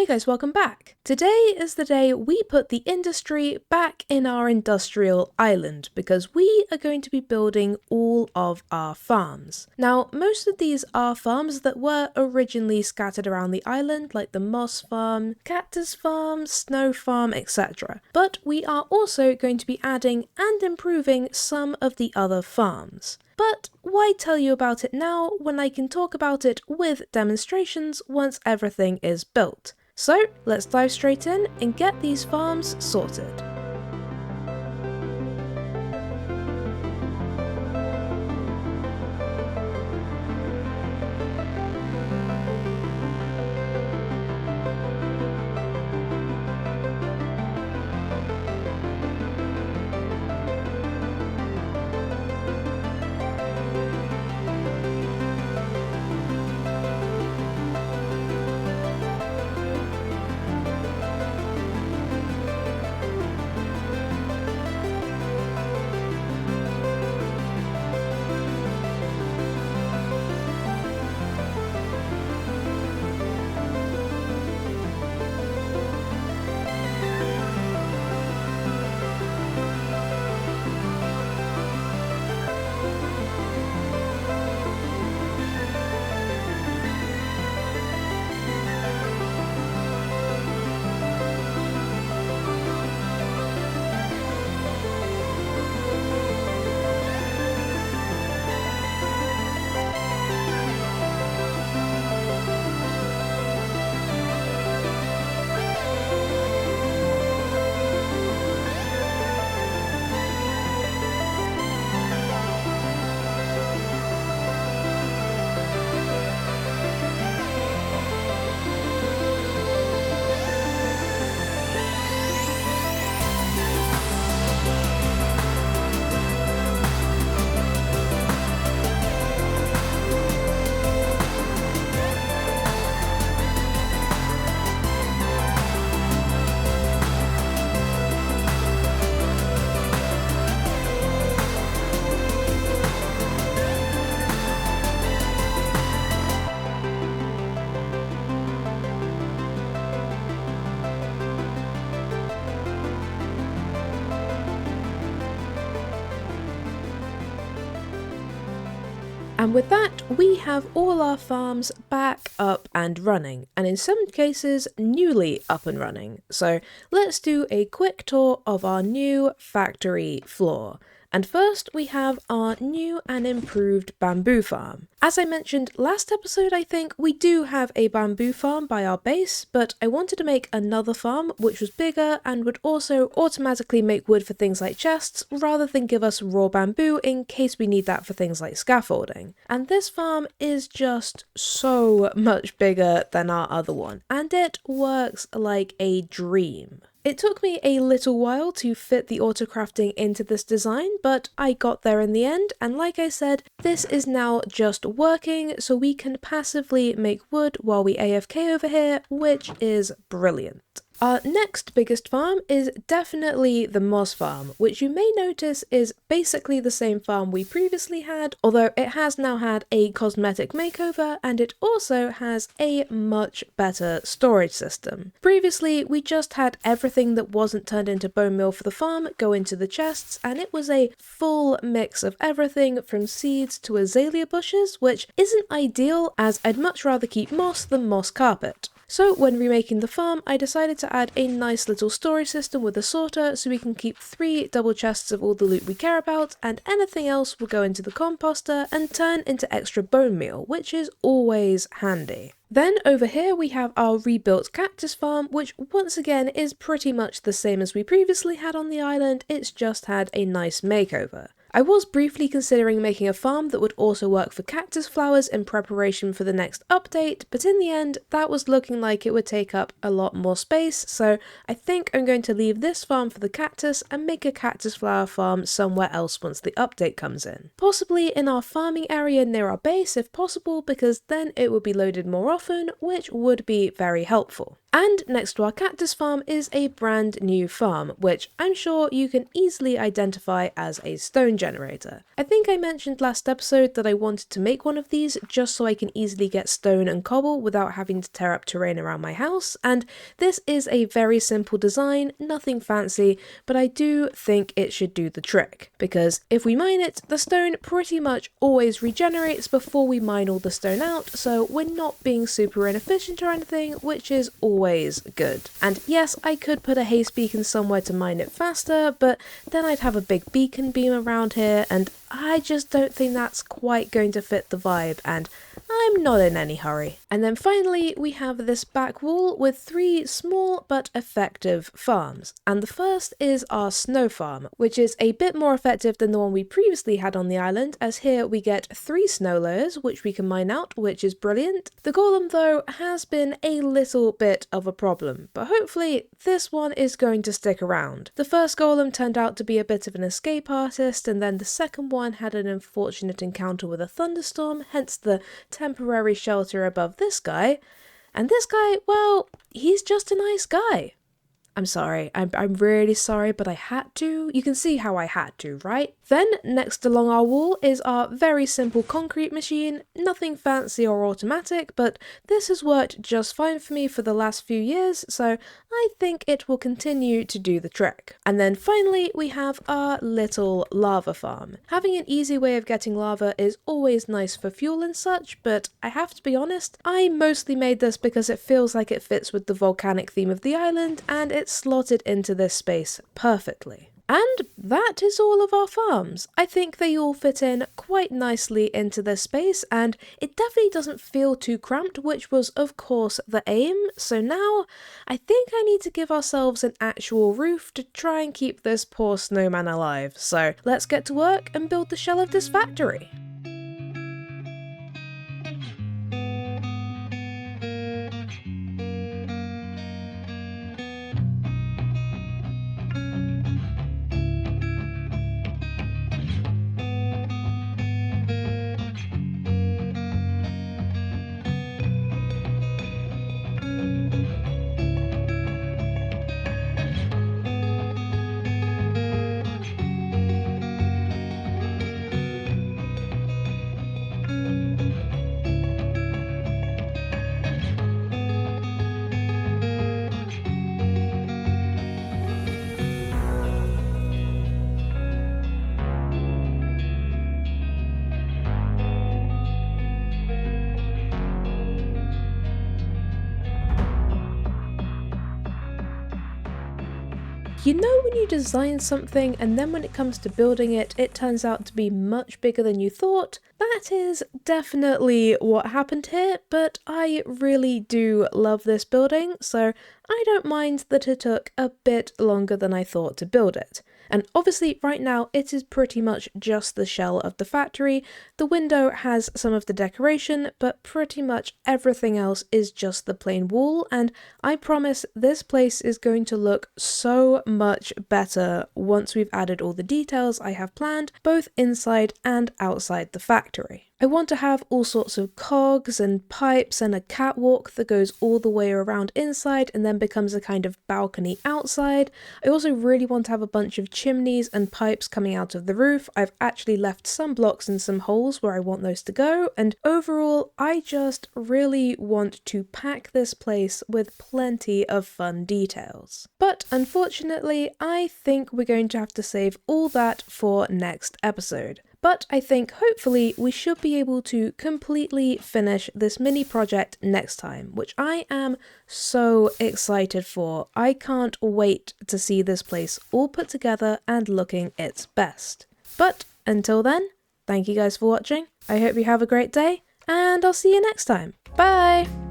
Hey guys, welcome back! Today is the day we put the industry back in our industrial island because we are going to be building all of our farms. Now, most of these are farms that were originally scattered around the island, like the moss farm, cactus farm, snow farm, etc. But we are also going to be adding and improving some of the other farms. But why tell you about it now when I can talk about it with demonstrations once everything is built? So let's dive straight in and get these farms sorted. And with that, we have all our farms back up and running, and in some cases, newly up and running. So let's do a quick tour of our new factory floor. And first, we have our new and improved bamboo farm. As I mentioned last episode, I think, we do have a bamboo farm by our base, but I wanted to make another farm which was bigger and would also automatically make wood for things like chests, rather than give us raw bamboo in case we need that for things like scaffolding. And this farm is just so much bigger than our other one, and it works like a dream. It took me a little while to fit the autocrafting into this design, but I got there in the end, and like I said, this is now just working, so we can passively make wood while we AFK over here, which is brilliant. Our next biggest farm is definitely the moss farm, which you may notice is basically the same farm we previously had, although it has now had a cosmetic makeover and it also has a much better storage system. Previously, we just had everything that wasn't turned into bone meal for the farm go into the chests, and it was a full mix of everything from seeds to azalea bushes, which isn't ideal as I'd much rather keep moss than moss carpet. So when remaking the farm, I decided to add a nice little storage system with a sorter so we can keep 3 double chests of all the loot we care about, and anything else will go into the composter and turn into extra bone meal, which is always handy. Then over here we have our rebuilt cactus farm, which once again is pretty much the same as we previously had on the island, it's just had a nice makeover. I was briefly considering making a farm that would also work for cactus flowers in preparation for the next update, but in the end that was looking like it would take up a lot more space, so I think I'm going to leave this farm for the cactus and make a cactus flower farm somewhere else once the update comes in. Possibly in our farming area near our base if possible, because then it would be loaded more often, which would be very helpful. And next to our cactus farm is a brand new farm, which I'm sure you can easily identify as a stone generator. I think I mentioned last episode that I wanted to make one of these just so I can easily get stone and cobble without having to tear up terrain around my house, and this is a very simple design, nothing fancy, but I do think it should do the trick, because if we mine it, the stone pretty much always regenerates before we mine all the stone out, so we're not being super inefficient or anything, which is always good. And yes, I could put a haste beacon somewhere to mine it faster, but then I'd have a big beacon beam around here, and I just don't think that's quite going to fit the vibe, and I'm not in any hurry. And then finally, we have this back wall with 3 small but effective farms. And the first is our snow farm, which is a bit more effective than the one we previously had on the island, as here we get 3 snow layers, which we can mine out, which is brilliant. The golem, though, has been a little bit of a problem, but hopefully this one is going to stick around. The first golem turned out to be a bit of an escape artist, and then the second one had an unfortunate encounter with a thunderstorm, hence the temporary shelter above this guy. And this guy, well, he's just a nice guy. I'm sorry, I'm really sorry, but I had to. You can see how I had to, right? Then, next along our wall is our very simple concrete machine, nothing fancy or automatic, but this has worked just fine for me for the last few years, so I think it will continue to do the trick. And then finally, we have our little lava farm. Having an easy way of getting lava is always nice for fuel and such, but I have to be honest, I mostly made this because it feels like it fits with the volcanic theme of the island, and it's slotted into this space perfectly. And that is all of our farms. I think they all fit in quite nicely into this space, and it definitely doesn't feel too cramped, which was of course the aim. So now I think I need to give ourselves an actual roof to try and keep this poor snowman alive. So let's get to work and build the shell of this factory. You know when you design something and then when it comes to building it, it turns out to be much bigger than you thought? That is definitely what happened here, but I really do love this building, so I don't mind that it took a bit longer than I thought to build it. And obviously right now it is pretty much just the shell of the factory. The window has some of the decoration, but pretty much everything else is just the plain wall, and I promise this place is going to look so much better once we've added all the details I have planned, both inside and outside the factory. I want to have all sorts of cogs and pipes and a catwalk that goes all the way around inside and then becomes a kind of balcony outside. I also really want to have a bunch of chimneys and pipes coming out of the roof. I've actually left some blocks and some holes where I want those to go, and overall I just really want to pack this place with plenty of fun details. But unfortunately, I think we're going to have to save all that for next episode. But I think hopefully we should be able to completely finish this mini project next time, which I am so excited for. I can't wait to see this place all put together and looking its best. But until then, thank you guys for watching. I hope you have a great day, and I'll see you next time. Bye!